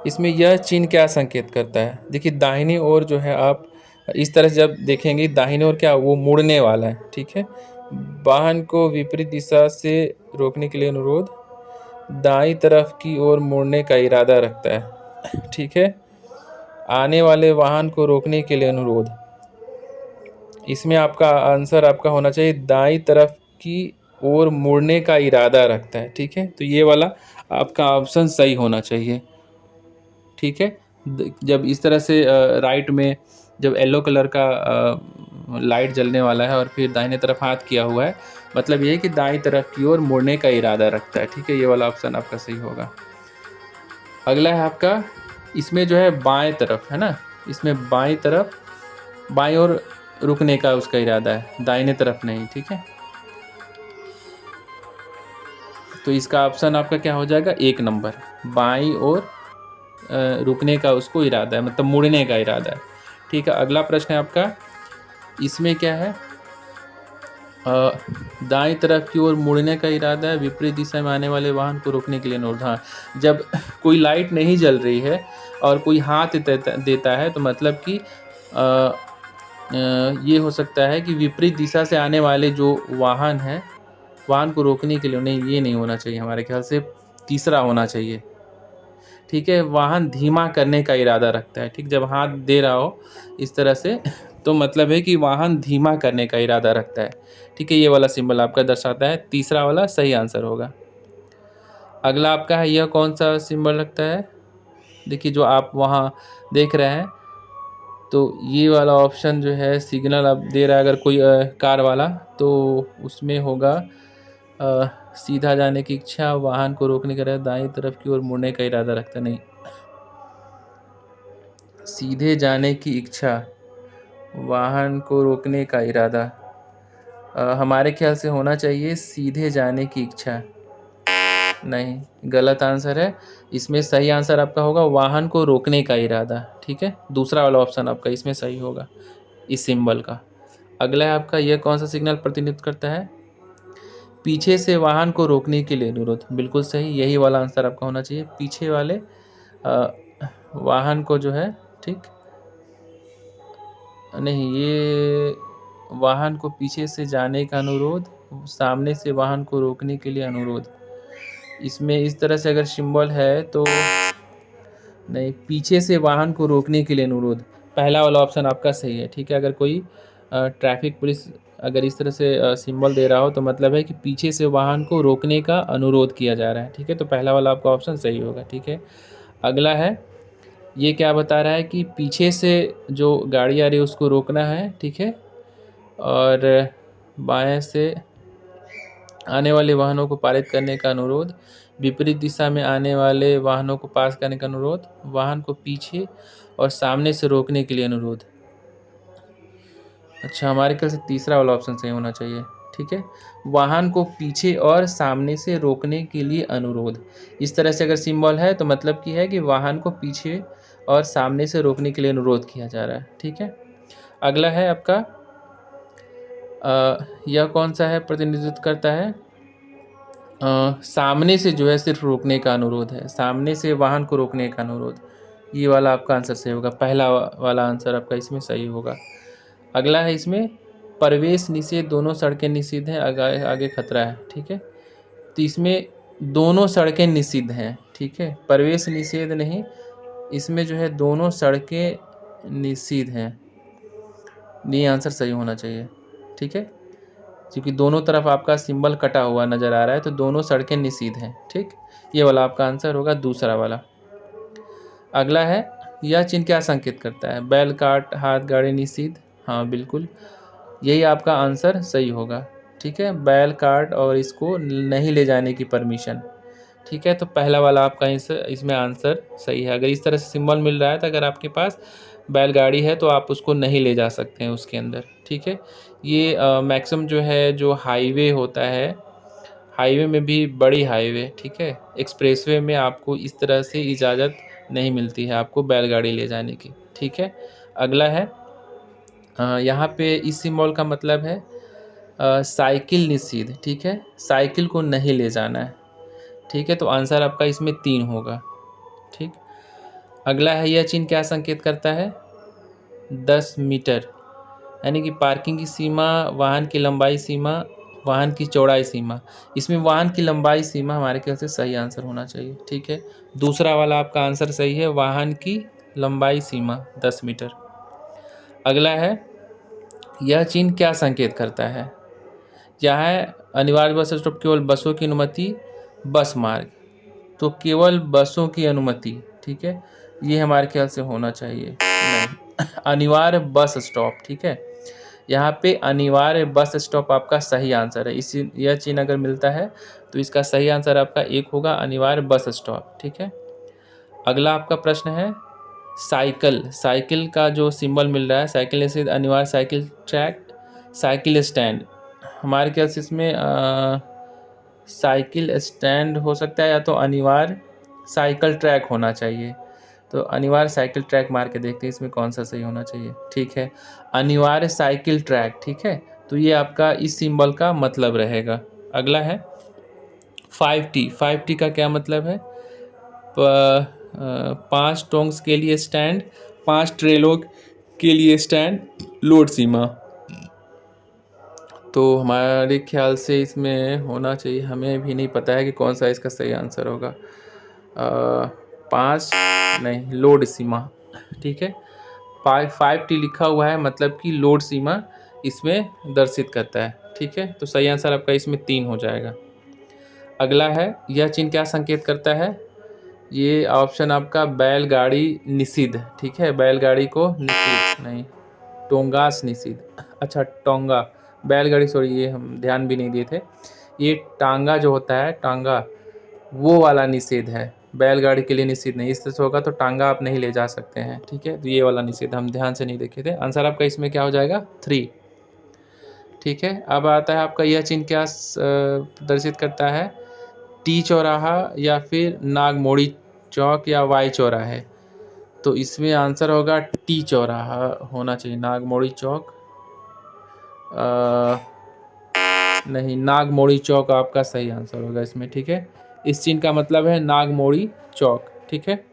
इसमें यह चिन्ह क्या संकेत करता है? देखिए, दाहिनी ओर जो है आप इस तरह से जब देखेंगे, दाहिनी ओर क्या, वो मुड़ने वाला है। ठीक है, वाहन को विपरीत दिशा से रोकने के लिए अनुरोध, दाईं तरफ की ओर मुड़ने का इरादा रखता है। ठीक है, आने वाले वाहन को रोकने के लिए अनुरोध, इसमें आपका आंसर आपका होना चाहिए दाईं तरफ की ओर मुड़ने का इरादा रखता है। ठीक है, तो ये वाला आपका ऑप्शन सही होना चाहिए। ठीक है, जब इस तरह से राइट में जब येलो कलर का लाइट जलने वाला है और फिर दाहिने तरफ हाथ किया हुआ है, मतलब ये है कि दाईं तरफ की ओर मुड़ने का इरादा रखता है। ठीक है, ये वाला ऑप्शन आपका सही होगा। अगला है आपका, इसमें जो है बाएं तरफ है ना, इसमें बाएं तरफ, बाएं ओर रुकने का उसका इरादा है, दाहिने तरफ नहीं। ठीक है, तो इसका ऑप्शन आपका क्या हो जाएगा? 1 नंबर, बाईं ओर रुकने का उसको इरादा है, मतलब मुड़ने का इरादा है। ठीक है, अगला प्रश्न है आपका, इसमें क्या है? दाईं तरफ की ओर मुड़ने का इरादा है, विपरीत दिशा में आने वाले वाहन को रोकने के लिए अनुरोध। हाँ, जब कोई लाइट नहीं जल रही है और कोई हाथ देता है, तो मतलब कि ये हो सकता है कि विपरीत दिशा से आने वाले जो वाहन हैं, वाहन को रोकने के लिए, नहीं ये नहीं होना चाहिए, हमारे ख्याल से तीसरा होना चाहिए। ठीक है, वाहन धीमा करने का इरादा रखता है। ठीक, जब हाथ दे रहा हो इस तरह से, तो मतलब है कि वाहन धीमा करने का इरादा रखता है। ठीक है, ये वाला सिंबल आपका दर्शाता है, तीसरा वाला सही आंसर होगा। अगला आपका है, यह कौन सा सिंबल रखता है? देखिए, जो आप वहाँ देख रहे हैं, तो ये वाला ऑप्शन जो है सिग्नल अब दे रहा है अगर कोई कार वाला, तो उसमें होगा सीधा जाने की इच्छा, वाहन को रोकने का इरादा, दाईं तरफ की ओर मुड़ने का इरादा रखता नहीं, सीधे जाने की इच्छा, वाहन को रोकने का इरादा, हमारे ख्याल से होना चाहिए सीधे जाने की इच्छा। नहीं, गलत आंसर है। इसमें सही आंसर आपका होगा वाहन को रोकने का इरादा। ठीक है, दूसरा वाला ऑप्शन आपका इसमें सही होगा, इस सिंबल का। अगला है आपका, यह कौन सा सिग्नल प्रतिनिधित्व करता है? पीछे से वाहन को रोकने के लिए अनुरोध। बिल्कुल सही, यही वाला आंसर आपका होना चाहिए, पीछे वाले वाहन को जो है, ठीक नहीं, ये वाहन को पीछे से जाने का अनुरोध, सामने से वाहन को रोकने के लिए अनुरोध। इसमें इस तरह से अगर सिंबल है तो नहीं, पीछे से वाहन को रोकने के लिए अनुरोध, पहला वाला ऑप्शन आपका सही है। ठीक है, अगर कोई ट्रैफिक पुलिस अगर इस तरह से सिंबल दे रहा हो, तो मतलब है कि पीछे से वाहन को रोकने का अनुरोध किया जा रहा है। ठीक है, तो पहला वाला आपका ऑप्शन सही होगा। ठीक है, अगला है, ये क्या बता रहा है कि पीछे से जो गाड़ी आ रही है उसको रोकना है। ठीक है, और बाएं से आने वाले वाहनों को पारित करने का अनुरोध, विपरीत दिशा में आने वाले वाहनों को पास करने का अनुरोध, वाहन को पीछे और सामने से रोकने के लिए अनुरोध। अच्छा, हमारे ख्याल से तीसरा वाला ऑप्शन सही होना चाहिए। ठीक है, वाहन को पीछे और सामने से रोकने के लिए अनुरोध। इस तरह से अगर सिंबल है तो मतलब कि है कि वाहन को पीछे और सामने से रोकने के लिए अनुरोध किया जा रहा है। ठीक है, अगला है आपका यह कौन सा है, प्रतिनिधित्व करता है सामने से जो है सिर्फ रोकने का अनुरोध है, सामने से वाहन को रोकने का अनुरोध। ये वाला आपका आंसर सही होगा, पहला वाला आंसर आपका इसमें सही होगा। अगला है इसमें प्रवेश निषेध, दोनों सड़कें निषिद्ध हैं, आगे खतरा है। ठीक है, तो इसमें दोनों सड़कें निषिद्ध हैं। ठीक है, प्रवेश निषेध नहीं, इसमें जो है दोनों सड़कें निषिद्ध हैं, ये आंसर सही होना चाहिए। ठीक है, क्योंकि दोनों तरफ आपका सिंबल कटा हुआ नज़र आ रहा है, तो दोनों सड़कें निषिद्ध हैं। ठीक, ये वाला आपका आंसर होगा दूसरा वाला। अगला है, यह चिन्ह क्या संकेत करता है, बैल काट हाथ गाड़ी निषिद्ध। हाँ बिल्कुल, यही आपका आंसर सही होगा। ठीक है, बैल काट और इसको नहीं ले जाने की परमिशन। ठीक है, तो पहला वाला आपका इसमें आंसर सही है। अगर इस तरह से सिंबल मिल रहा है तो अगर आपके पास बैलगाड़ी है तो आप उसको नहीं ले जा सकते हैं उसके अंदर। ठीक है, ये मैक्सिमम जो है, जो हाईवे होता है, हाईवे में भी, बड़ी हाईवे, ठीक है, एक्सप्रेसवे में आपको इस तरह से इजाज़त नहीं मिलती है आपको बैलगाड़ी ले जाने की। ठीक है, अगला है यहाँ पे इस सिंबल का मतलब है साइकिल निषिद्ध। ठीक है, साइकिल को नहीं ले जाना है। ठीक है, तो आंसर आपका इसमें 3 होगा। ठीक, अगला है, यह चिन्ह क्या संकेत करता है, 10 मीटर, यानी कि पार्किंग की सीमा, वाहन की लंबाई सीमा, वाहन की चौड़ाई सीमा। इसमें वाहन की लंबाई सीमा हमारे ख्याल से सही आंसर होना चाहिए। ठीक है, दूसरा वाला आपका आंसर सही है, वाहन की लंबाई सीमा 10 मीटर। अगला है, यह चिन्ह क्या संकेत करता है, यहाँ अनिवार्य बस स्टॉप, केवल बसों की अनुमति, बस मार्ग, तो केवल बसों की अनुमति। ठीक है, ये हमारे ख्याल से होना चाहिए, नहीं, अनिवार्य बस स्टॉप। ठीक है, यहाँ पे अनिवार्य बस स्टॉप आपका सही आंसर है। इसी यह चिन्ह अगर मिलता है तो इसका सही आंसर आपका 1 होगा, अनिवार्य बस स्टॉप। ठीक है, अगला आपका प्रश्न है साइकिल, साइकिल का जो सिंबल मिल रहा है, साइकिल से अनिवार्य साइकिल ट्रैक, साइकिल स्टैंड। हमारे ख्याल से इसमें साइकिल स्टैंड हो सकता है, या तो अनिवार्य साइकिल ट्रैक होना चाहिए। तो अनिवार्य साइकिल ट्रैक मार के देखते हैं इसमें कौन सा सही होना चाहिए। ठीक है, अनिवार्य साइकिल ट्रैक। ठीक है, तो ये आपका इस सिंबल का मतलब रहेगा। अगला है 5T, 5T का क्या मतलब है, 5 टोंग्स के लिए स्टैंड, 5 ट्रेलों के लिए स्टैंड, लोड सीमा। तो हमारे ख्याल से इसमें होना चाहिए, हमें भी नहीं पता है कि कौन सा इसका सही आंसर होगा, 5 नहीं, लोड सीमा। ठीक है, 5T लिखा हुआ है, मतलब कि लोड सीमा इसमें दर्शित करता है। ठीक है, तो सही आंसर आपका इसमें 3 हो जाएगा। अगला है, यह चिन्ह क्या संकेत करता है, ये ऑप्शन आपका बैलगाड़ी निषिद्ध। ठीक है, बैलगाड़ी को निषिद्ध नहीं, टोंगास निषिद्ध। अच्छा, टोंगा, बैलगाड़ी, सॉरी, ये हम ध्यान भी नहीं दिए थे, ये टांगा जो होता है, टांगा, वो वाला निषेध है, बैलगाड़ी के लिए निषेध नहीं। इस तरह से होगा तो टांगा आप नहीं ले जा सकते हैं। ठीक है, तो ये वाला निषेध हम ध्यान से नहीं देखे थे। आंसर आपका इसमें क्या हो जाएगा, 3। ठीक है, अब आता है आपका, यह चिन्ह क्या प्रदर्शित करता है, टी चौराहा या फिर नागमोड़ी चौक या वाई चौराहे। तो इसमें आंसर होगा टी चौराहा होना चाहिए, नागमोड़ी चौक नहीं, नागमोड़ी चौक आपका सही आंसर होगा इसमें। ठीक है, इस चिन्ह का मतलब है नागमोड़ी चौक। ठीक है,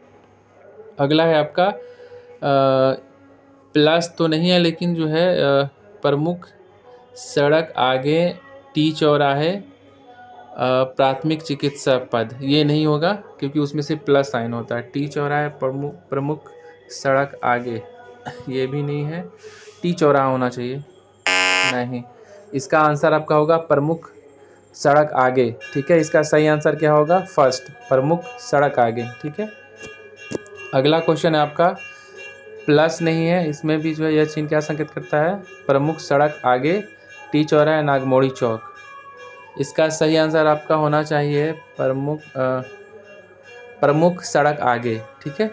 अगला है आपका प्लस तो नहीं है, लेकिन जो है प्रमुख सड़क आगे टी चौराहे प्राथमिक चिकित्सा पद, ये नहीं होगा क्योंकि उसमें से प्लस साइन होता है। टी चौराहे प्रमुख सड़क आगे, ये भी नहीं है, टी चौराहा होना चाहिए, नहीं, इसका आंसर आपका होगा प्रमुख सड़क आगे। ठीक है, इसका सही आंसर क्या होगा, फर्स्ट, प्रमुख सड़क आगे। ठीक है, अगला क्वेश्चन है आपका, प्लस नहीं है, इसमें भी जो है यह चिन्ह क्या संकेत करता है, प्रमुख सड़क आगे टी चौराहा नागमोड़ी चौक। इसका सही आंसर आपका होना चाहिए प्रमुख सड़क आगे। ठीक है,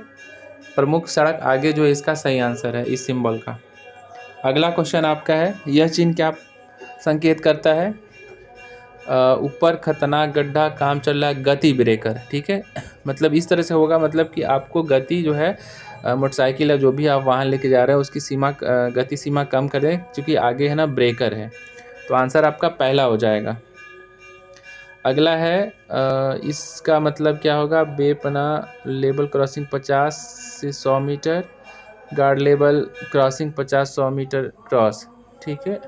प्रमुख सड़क आगे जो इसका सही आंसर है इस सिंबल का। अगला क्वेश्चन आपका है, यह चिन्ह क्या संकेत करता है? ऊपर खतरनाक गड्ढा, काम चल रहा है, गति ब्रेकर। ठीक है, मतलब इस तरह से होगा, मतलब कि आपको गति जो है मोटरसाइकिल या जो भी आप वाहन लेके जा रहे हैं उसकी गति सीमा कम करें, क्योंकि आगे है ना ब्रेकर है। तो आंसर आपका पहला हो जाएगा। अगला है इसका मतलब क्या होगा? बेपनाह लेवल क्रॉसिंग 50 से 100 metre, guard level crossing 50-100 metre cross. ठीक है,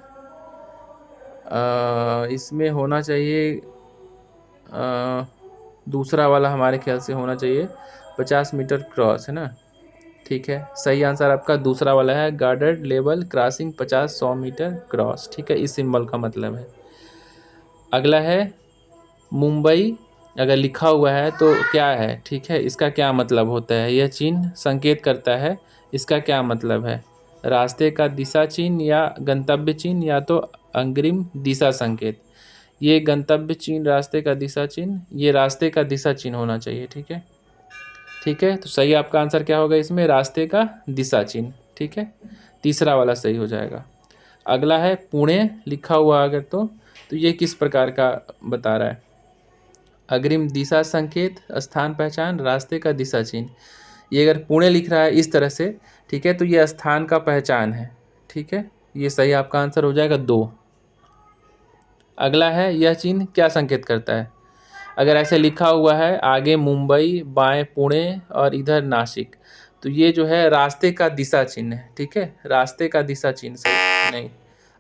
इसमें होना चाहिए दूसरा वाला, हमारे ख्याल से होना चाहिए 50 मीटर क्रॉस, है ना। ठीक है, सही आंसर आपका दूसरा वाला है, guarded level crossing 50-100 metre cross. ठीक है, इस सिंबल का मतलब है। अगला है मुंबई, अगर लिखा हुआ है तो क्या है? ठीक है, इसका क्या मतलब होता है? यह चिन्ह संकेत करता है, इसका क्या मतलब है? रास्ते का दिशा चिन्ह या गंतव्य चिन्ह या तो अग्रिम दिशा संकेत। ये गंतव्य चिन्ह, रास्ते का दिशा चिन्ह, ये रास्ते का दिशा चिन्ह होना चाहिए। ठीक है, ठीक है, तो सही आपका आंसर क्या होगा इसमें? रास्ते का दिशा चिन्ह। ठीक है, तीसरा वाला सही हो जाएगा। अगला है पुणे लिखा हुआ अगर तो ये किस प्रकार का बता रहा है? अग्रिम दिशा संकेत, स्थान पहचान, रास्ते का दिशा चिन्ह। ये अगर पुणे लिख रहा है इस तरह से, ठीक है, तो ये स्थान का पहचान है। ठीक है, ये सही आपका आंसर हो जाएगा 2। अगला है, यह चिन्ह क्या संकेत करता है? अगर ऐसे लिखा हुआ है, आगे मुंबई, बाएं पुणे और इधर नासिक, तो ये जो है रास्ते का दिशा चिन्ह है। ठीक है, रास्ते का दिशा चिन्ह सही नहीं,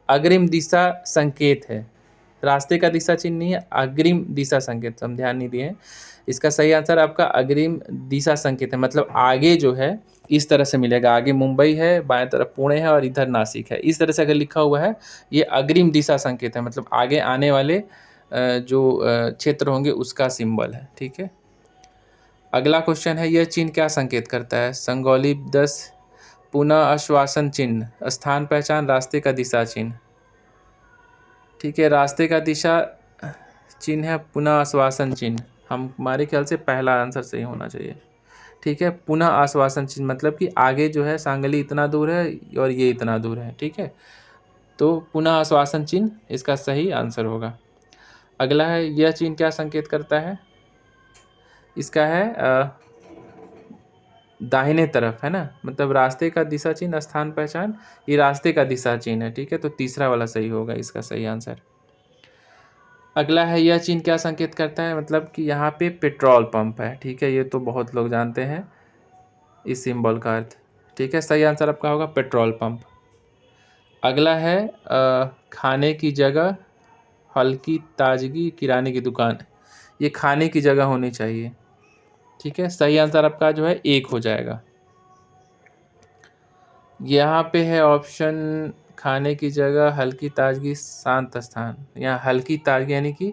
अग्रिम दिशा संकेत है। रास्ते का दिशा चिन्ह नहीं है, अग्रिम दिशा संकेत। हम ध्यान नहीं दिए हैं, इसका सही आंसर आपका अग्रिम दिशा संकेत है। मतलब आगे जो है इस तरह से मिलेगा, आगे मुंबई है, बाएं तरफ पुणे है और इधर नासिक है, इस तरह से अगर लिखा हुआ है ये अग्रिम दिशा संकेत है, मतलब आगे आने वाले जो क्षेत्र होंगे उसका सिंबल है। ठीक है, अगला क्वेश्चन है, यह चिन्ह क्या संकेत करता है? संगोली 10, पुनः आश्वासन चिन्ह, स्थान पहचान, रास्ते का दिशा चिन्ह। ठीक है, रास्ते का दिशा चिन्ह है पुनः आश्वासन चिन्ह, हमारे ख्याल से पहला आंसर सही होना चाहिए। ठीक है, पुनः आश्वासन चिन्ह मतलब कि आगे जो है सांगली इतना दूर है और ये इतना दूर है। ठीक है, तो पुनः आश्वासन चिन्ह इसका सही आंसर होगा। अगला है, यह चिन्ह क्या संकेत करता है? इसका है दाहिने तरफ, है ना, मतलब रास्ते का दिशा चिन्ह, स्थान पहचान, ये रास्ते का दिशा चिन्ह है। ठीक है, तो तीसरा वाला सही होगा इसका सही आंसर। अगला है, यह चिन्ह क्या संकेत करता है? मतलब कि यहाँ पे पेट्रोल पंप है। ठीक है, ये तो बहुत लोग जानते हैं इस सिंबल का अर्थ। ठीक है, सही आंसर आपका होगा पेट्रोल पंप। अगला है खाने की जगह, हल्की ताजगी, किराने की दुकान। ये खाने की जगह होनी चाहिए। ठीक है, सही आंसर आपका जो है 1 हो जाएगा। यहाँ पे है ऑप्शन, खाने की जगह, हल्की ताजगी, शांत स्थान। यहाँ हल्की ताजगी यानी कि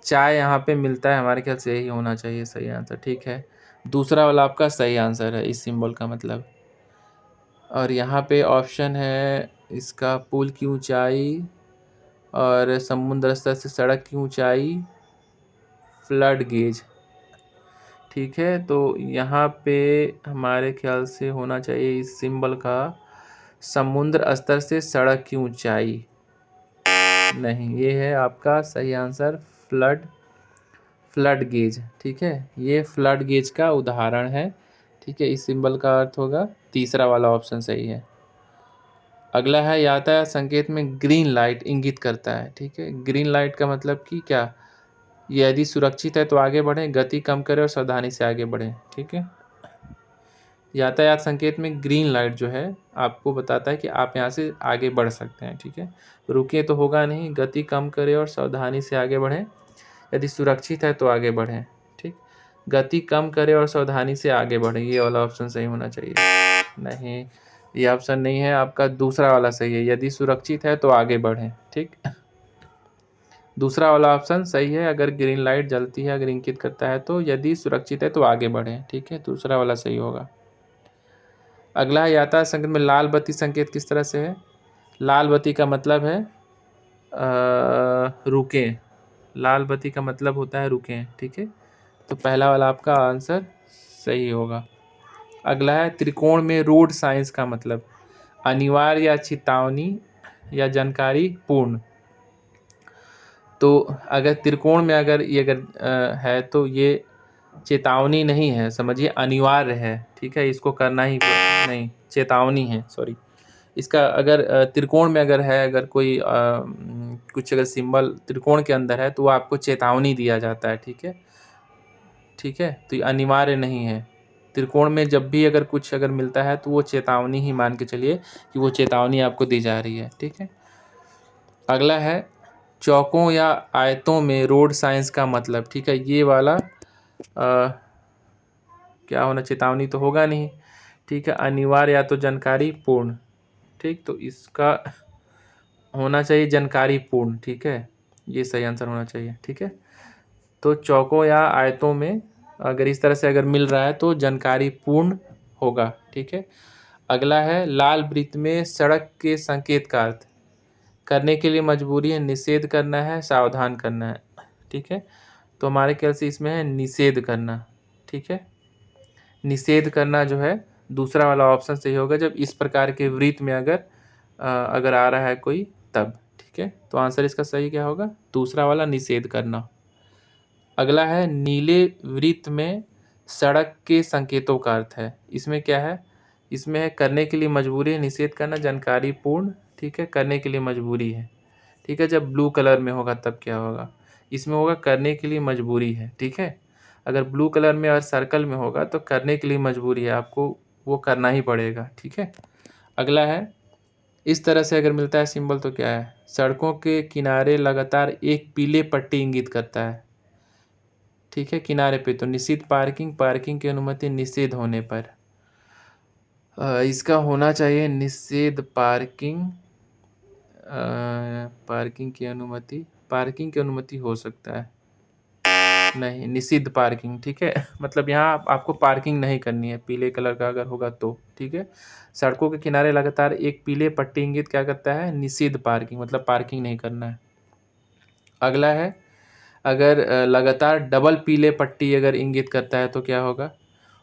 चाय यहाँ पे मिलता है, हमारे ख्याल से यही होना चाहिए सही आंसर। ठीक है, दूसरा वाला आपका सही आंसर है इस सिंबल का मतलब। और यहाँ पे ऑप्शन है इसका, पुल की ऊंचाई और समुद्र स्तर से सड़क की ऊंचाई, फ्लड गेज। ठीक है, तो यहाँ पे हमारे ख्याल से होना चाहिए इस सिंबल का समुद्र स्तर से सड़क की ऊंचाई। नहीं, ये है आपका सही आंसर फ्लड गेज। ठीक है, ये फ्लड गेज का उदाहरण है। ठीक है, इस सिंबल का अर्थ होगा, तीसरा वाला ऑप्शन सही है। अगला है, यातायात संकेत में ग्रीन लाइट इंगित करता है। ठीक है, ग्रीन लाइट का मतलब कि क्या? यदि सुरक्षित है तो आगे बढ़ें, गति कम करें और सावधानी से आगे बढ़ें। ठीक है, यातायात संकेत में ग्रीन लाइट जो है आपको बताता है कि आप यहाँ से आगे बढ़ सकते हैं। ठीक है, रुके तो होगा नहीं, गति कम करें और सावधानी से आगे बढ़ें, यदि सुरक्षित है तो आगे बढ़ें। ठीक, गति कम करें और सावधानी से आगे बढ़ें, ये वाला ऑप्शन सही होना चाहिए। नहीं, ये ऑप्शन नहीं है आपका, दूसरा वाला सही है, यदि सुरक्षित है तो आगे बढ़ें। ठीक, दूसरा वाला ऑप्शन सही है, अगर ग्रीन लाइट जलती है, अगर इंगित करता है तो यदि सुरक्षित है तो आगे बढ़ें। ठीक है, दूसरा वाला सही होगा। अगला है, यातायात संकेत में लाल बत्ती संकेत किस तरह से है? लाल बत्ती का मतलब है रुकें, लाल बत्ती का मतलब होता है रुकें, ठीक है। तो पहला वाला आपका आंसर सही होगा। अगला है त्रिकोण में रोड साइंस का मतलब अनिवार्य या चेतावनी या जानकारी पूर्ण। तो अगर त्रिकोण में अगर ये है तो ये चेतावनी नहीं है, समझिए अनिवार्य है, ठीक है। इसको करना ही नहीं, चेतावनी है, सॉरी। इसका अगर त्रिकोण में अगर है, अगर कोई कुछ अगर सिंबल त्रिकोण के अंदर है तो वो आपको चेतावनी दिया जाता है, ठीक है, ठीक है। तो ये अनिवार्य नहीं है। त्रिकोण में जब भी अगर कुछ अगर मिलता है तो वो चेतावनी ही मान के चलिए कि वो चेतावनी आपको दी जा रही है, ठीक है। अगला है चौकों या आयतों में रोड साइंस का मतलब, ठीक है। ये वाला क्या होना, चेतावनी तो होगा नहीं, ठीक है। अनिवार्य या तो जानकारी पूर्ण, ठीक। तो इसका होना चाहिए जानकारी पूर्ण, ठीक है। ये सही आंसर होना चाहिए, ठीक है। तो चौकों या आयतों में अगर इस तरह से अगर मिल रहा है तो जानकारी पूर्ण होगा, ठीक है। अगला है लाल वृत्त में सड़क के संकेत का अर्थ करने के लिए मजबूरी है, निषेध करना है, सावधान करना है, ठीक है। तो हमारे ख्याल से इसमें है निषेध करना, ठीक है। निषेध करना जो है दूसरा वाला ऑप्शन सही होगा, जब इस प्रकार के वृत्त में अगर आ रहा है कोई तब, ठीक है। तो आंसर इसका सही क्या होगा, दूसरा वाला निषेध करना। अगला है नीले वृत्त में सड़क के संकेतों का अर्थ है, इसमें क्या है, इसमें है करने के लिए मजबूरी है, निषेध करना, जानकारी पूर्ण, ठीक है। करने के लिए मजबूरी है, ठीक है। जब ब्लू कलर में होगा तब क्या होगा, इसमें होगा करने के लिए मजबूरी है, ठीक है। अगर ब्लू कलर में और सर्कल में होगा तो करने के लिए मजबूरी है, आपको वो करना ही पड़ेगा, ठीक है। अगला है इस तरह से अगर मिलता है सिंबल तो क्या है, सड़कों के किनारे लगातार एक पीले पट्टी इंगित करता है, ठीक है। किनारे पे तो निषिद्ध पार्किंग, पार्किंग की अनुमति निषेध होने पर इसका होना चाहिए निषेध पार्किंग, पार्किंग की अनुमति, पार्किंग की अनुमति हो सकता है, नहीं निषिद्ध पार्किंग, ठीक है। मतलब यहाँ आपको पार्किंग नहीं करनी है, पीले कलर का अगर होगा तो, ठीक है। सड़कों के किनारे लगातार एक पीले पट्टी इंगित क्या करता है, निषिद्ध पार्किंग, मतलब पार्किंग नहीं करना है। अगला है अगर लगातार डबल पीले पट्टी अगर इंगित करता है तो क्या होगा,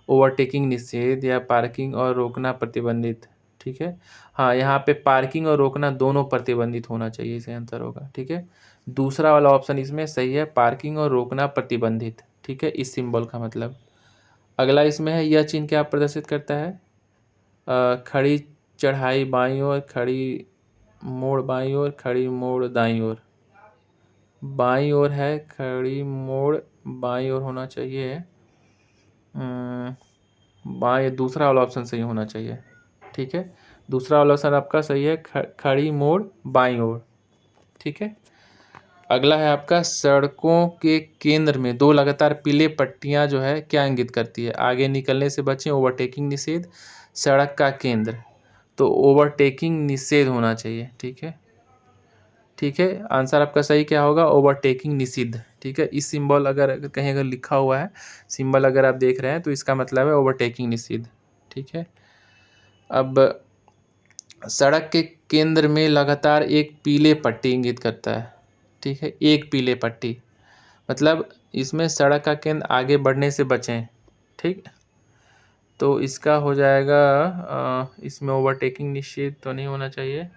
ओवरटेकिंग निषेध या पार्किंग और रोकना प्रतिबंधित, ठीक है। हाँ, यहाँ पे पार्किंग और रोकना दोनों प्रतिबंधित होना चाहिए, इसे आंसर होगा, ठीक है। दूसरा वाला ऑप्शन इसमें सही है, पार्किंग और रोकना प्रतिबंधित, ठीक है, इस सिंबल का मतलब। अगला इसमें है यह चिन्ह क्या प्रदर्शित करता है, खड़ी चढ़ाई बाईं ओर, खड़ी मोड़ बाईं ओर, खड़ी मोड़ दाईं ओर। बाईं ओर है, खड़ी मोड़ बाईं ओर होना चाहिए, बाएं, दूसरा वाला ऑप्शन सही होना चाहिए, ठीक है। दूसरा वाला ऑप्शन आपका सही है, खड़ी मोड़ बाईं ओर, ठीक है। अगला है आपका सड़कों के केंद्र में दो लगातार पीले पट्टियां जो है क्या इंगित करती है, आगे निकलने से बचें, ओवरटेकिंग निषेध, सड़क का केंद्र। तो ओवरटेकिंग निषेध होना चाहिए, ठीक है, ठीक है। आंसर आपका सही क्या होगा, ओवरटेकिंग निषिद्ध, ठीक है। इस सिंबल अगर कहीं अगर लिखा हुआ है सिंबल अगर आप देख रहे हैं तो इसका मतलब है ओवरटेकिंग निषिद्ध, ठीक है। अब सड़क के केंद्र में लगातार एक पीले पट्टी इंगित करता है, ठीक है, एक पीले पट्टी, मतलब इसमें सड़क का केंद्र आगे बढ़ने से बचें, ठीक। तो इसका हो जाएगा इसमें ओवरटेकिंग निषिद्ध तो नहीं होना चाहिए,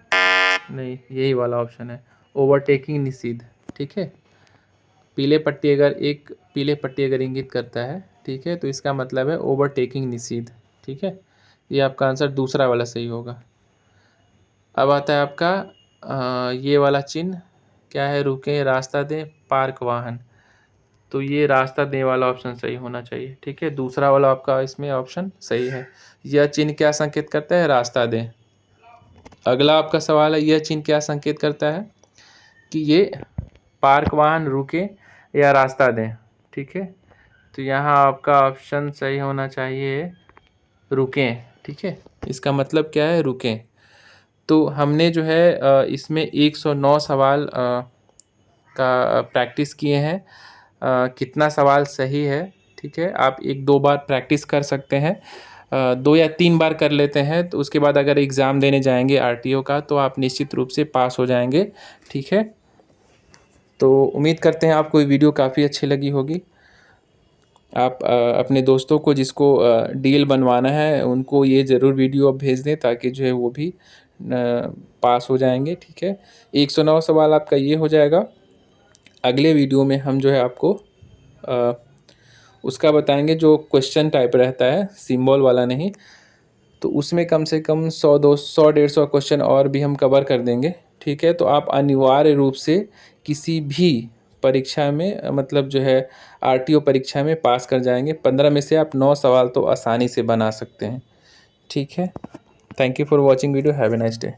नहीं यही वाला ऑप्शन है, ओवरटेकिंग निषिद्ध, ठीक है। पीले पट्टी अगर इंगित करता है, ठीक है, तो इसका मतलब है ओवरटेकिंग निषिद्ध, ठीक है। ये आपका आंसर दूसरा वाला सही होगा। अब आता है आपका ये वाला चिन्ह क्या है, रुकें, रास्ता दें, पार्क वाहन। तो ये रास्ता दें वाला ऑप्शन सही होना चाहिए, ठीक है। दूसरा वाला आपका इसमें ऑप्शन सही है। यह चिन्ह क्या संकेत करता है, रास्ता दें। अगला आपका सवाल है, यह चिन्ह क्या संकेत करता है कि ये पार्क वाहन, रुके या रास्ता दें, ठीक है। तो यहाँ आपका ऑप्शन सही होना चाहिए रुकें, ठीक है। इसका मतलब क्या है, रुकें। तो हमने जो है इसमें 109 सवाल का प्रैक्टिस किए हैं, कितना सवाल सही है, ठीक है। आप एक दो बार प्रैक्टिस कर सकते हैं, 2 या 3 बार कर लेते हैं तो उसके बाद अगर एग्ज़ाम देने जाएंगे आरटीओ का तो आप निश्चित रूप से पास हो जाएंगे, ठीक है। तो उम्मीद करते हैं आपको ये वीडियो काफ़ी अच्छी लगी होगी। आप अपने दोस्तों को जिसको डीएल बनवाना है उनको ये ज़रूर वीडियो आप भेज दें, ताकि जो है वो भी पास हो जाएंगे। ठीक है, 109 सवाल आपका ये हो जाएगा। अगले वीडियो में हम जो है आपको अ, उसका बताएंगे जो क्वेश्चन टाइप रहता है, सिंबल वाला नहीं। तो उसमें कम से कम 100 150 क्वेश्चन और भी हम कवर कर देंगे। ठीक है, तो आप अनिवार्य रूप से किसी भी परीक्षा में मतलब जो है आरटीओ परीक्षा में पास कर जाएंगे। 15 में से आप 9 सवाल तो आसानी से बना सकते हैं। ठीक है, thank you for watching video, have a nice day.